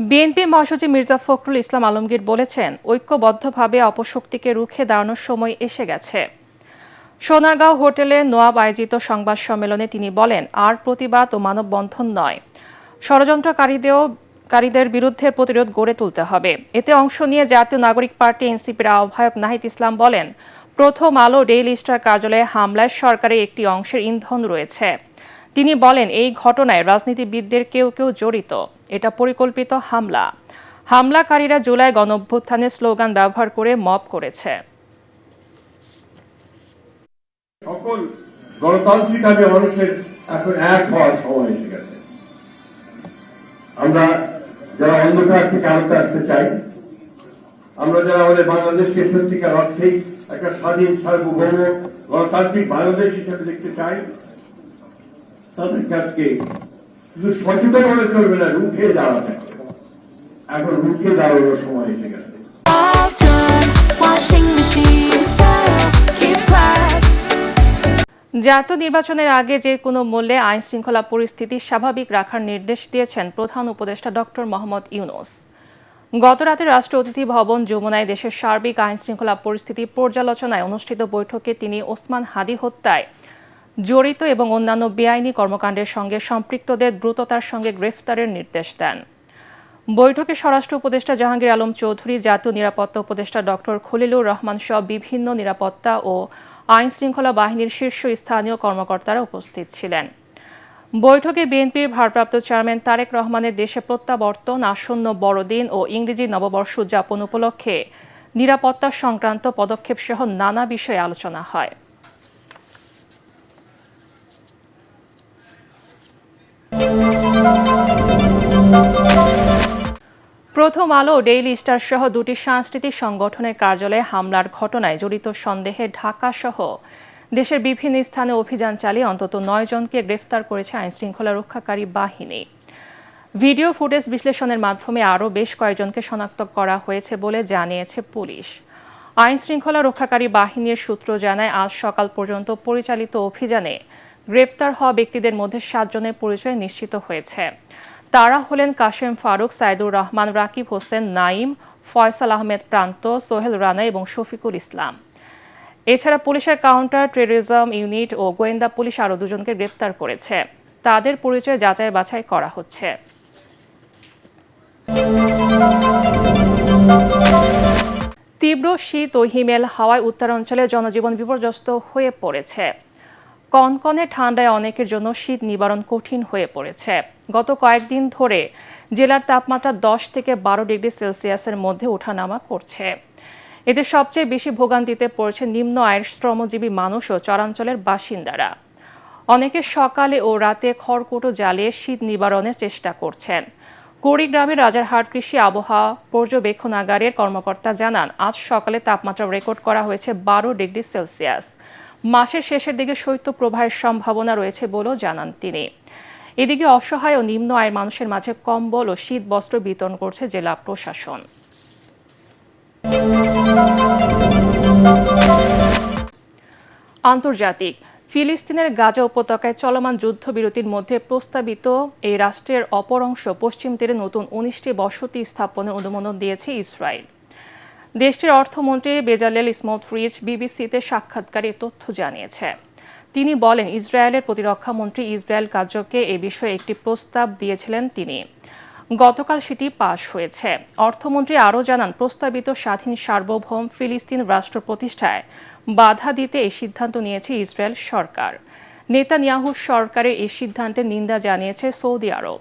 BNP মহাসচিব মির্জা ফখরুল ইসলাম আলমগীর বলেছেন, ঐক্যবদ্ধভাবে অপশক্তিকে রুখে দাঁড়ানোর সময় এসে গেছে। সোনারগাঁও হোটেলে নোয়াব আয়োজিত সংবাদ সম্মেলনে তিনি বলেন, আর প্রতিবাদ ও মানববন্ধন নয়, ষড়যন্ত্রকারীদের বিরুদ্ধে প্রতিরোধ গড়ে তুলতে হবে। এতে অংশ নিয়ে জাতীয় নাগরিক পার্টি এনসিপির আহ্বায়ক নাহিদ ইসলাম বলেন, প্রথম আলো ডেইলি স্টার কার্যালয়ে হামলায় সরকারের একটি অংশের ইন্ধন রয়েছে। তিনি বলেন, এই ঘটনায় রাজনীতিবিদদের কেউ কেউ জড়িত। এটা পরিকল্পিত হামলা। হামলাকারীরা জুলাই গণঅভ্যুত্থানের স্লোগান ব্যবহার করে মব করেছে। সকল গণতান্ত্রিকভাবে মানুষের এখন এক হওয়ার সময় এসে গেছে। আমরা যারা অন্ধকার থেকে আলোতে আসতে চাই, আমরা যারা আমাদের বাংলাদেশকে সত্যিকার অর্থেই একটা স্বাধীন সার্বভৌম গণতান্ত্রিক বাংলাদেশ হিসেবে দেখতে চাই, তাদেরকে আজকে শুধু সচেতন হলে চলবে না, রুখে দাঁড়াতে হবে। এখন রুখে দাঁড়ানোর সময় এসে গেছে। জাতীয় নির্বাচনের আগে যে কোনো মূল্যে আইন শৃঙ্খলা পরিস্থিতি স্বাভাবিক রাখার নির্দেশ দিয়েছেন প্রধান উপদেষ্টা ডক্টর মোহাম্মদ ইউনূস। গতরাতে রাষ্ট্র অতিথি ভবন যমুনায় দেশের সার্বিক আইন শৃঙ্খলা পরিস্থিতি পর্যালোচনায় অনুষ্ঠিত বৈঠকে তিনি ওসমান হাদী হত্যায় জড়িত এবং অন্যান্য বেআইনি কর্মকাণ্ডের সঙ্গে সম্পৃক্তদের দ্রুততার সঙ্গে গ্রেফতারের নির্দেশ দেন। বৈঠকে স্বরাষ্ট্র উপদেষ্টা জাহাঙ্গীর আলম চৌধুরী, জাতীয় নিরাপত্তা উপদেষ্টা ডক্টর খলিলুর রহমান সহ বিভিন্ন নিরাপত্তা ও আইন শৃঙ্খলা বাহিনীর শীর্ষস্থানীয় কর্মকর্তারা উপস্থিত ছিলেন। বৈঠকে বিএনপির ভারপ্রাপ্ত চেয়ারম্যান তারেক রহমানের দেশে প্রত্যাবর্তন, আসন্ন বড়দিন ও ইংরেজি নববর্ষ উদযাপন উপলক্ষে নিরাপত্তা সংক্রান্ত পদক্ষেপ সহ নানা বিষয়ে আলোচনা হয়। প্রথম আলো ডেইলি স্টার সহ দুটি সাংস্কৃতিক সংগঠনের কার্যালয়ে হামলার ঘটনায় জড়িত সন্দেহে ঢাকা সহ দেশের বিভিন্ন স্থানে অভিযান চালিয়ে অন্তত 9 জনকে গ্রেফতার করেছে আইনশৃঙ্খলা রক্ষাকারী বাহিনী। ভিডিও ফুটেজ বিশ্লেষণের মাধ্যমে আরও বেশ কয়েকজনকে শনাক্ত করা হয়েছে বলে জানিয়েছে পুলিশ। আইনশৃঙ্খলা রক্ষাকারী বাহিনীর সূত্র জানায়, আজ সকাল পর্যন্ত পরিচালিত অভিযানে গ্রেপ্তার হওয়া ব্যক্তিদের মধ্যে 7 জনের পরিচয় নিশ্চিত হয়েছে। তারা হলেন কাশেম ফারুক, সাইদুর রহমান, রাকিব হোসেন, নাইম, ফয়সাল আহমেদ প্রান্ত, সোহেল রানা এবং শফিকুল ইসলাম। এছাড়া পুলিশের কাউন্টার টেররিজম ইউনিট ও গোয়েন্দা পুলিশ আরও 2 জনকে গ্রেপ্তার করেছে। তাদের পরিচয় যাচাই বাছাই করা হচ্ছে। তীব্র শীত ও হিমেল হাওয়ায় উত্তরাঞ্চলে জনজীবন বিপর্যস্ত হয়ে পড়েছে। কনকনে ঠান্ডায় অনেকের জন্য শীত নিবারণ কঠিন হয়ে পড়েছে। গত কয়েকদিন ধরে জেলার তাপমাত্রা 10 থেকে 12 ডিগ্রি সেলসিয়াসের মধ্যে ওঠানামা করছে। এতে সবচেয়ে বেশি ভোগান্তিতে পড়েছে নিম্ন আয়ের শ্রমজীবী মানুষ ও চরাঞ্চলের বাসিন্দারা। অনেকে সকালে ও রাতে খড়কুটো জ্বালিয়ে শীত নিবারণের চেষ্টা করছেন। কুড়িগ্রামের রাজারহাট কৃষি আবহাওয়া পর্যবেক্ষণাগারের কর্মকর্তা জানান, আজ সকালে তাপমাত্রা রেকর্ড করা হয়েছে 12 ডিগ্রি সেলসিয়াস। মাসের শেষের দিকে শৈত্যপ্রবাহের সম্ভাবনা রয়েছে বলেও জানান তিনি। এদিকে অসহায় ও নিম্ন আয়ের মানুষের মাঝে কম্বল ও শীত বস্ত্র বিতরণ করছে জেলা প্রশাসন। আন্তর্জাতিক ফিলিস্তিনের গাজা উপত্যকায় চলমান যুদ্ধবিরতির মধ্যে প্রস্তাবিত এই রাষ্ট্রের অপর অংশ পশ্চিম তীরে নতুন 19টি বসতি স্থাপনের অনুমোদন দিয়েছে ইসরায়েল। দেশটির অর্থমন্ত্রী বেজালেল স্মোটরিচ বিবিসিতে সাক্ষাৎকারে তথ্য জানিয়েছে। তিনি বলেন, ইসরায়েলের প্রতিরক্ষা মন্ত্রী ইসরায়েল কাজকে এ বিষয়ে একটি প্রস্তাব দিয়েছিলেন তিনি। গতকাল সেটি পাশ হয়েছে। অর্থমন্ত্রী আরও জানান, প্রস্তাবিত স্বাধীন সার্বভৌম ফিলিস্তিন রাষ্ট্র প্রতিষ্ঠায় বাধা দিতে এই সিদ্ধান্ত নিয়েছে ইসরায়েল সরকার। নেতানিয়াহু সরকারের এই সিদ্ধান্তের নিন্দা জানিয়েছে সৌদি আরব।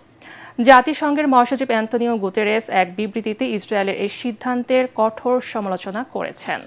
জাতিসংঘের মহাসচিব অ্যান্তনিও গুতেরেস এক বিবৃতিতে ইসরায়েলের এই সিদ্ধান্তের কঠোর সমালোচনা করেছেন।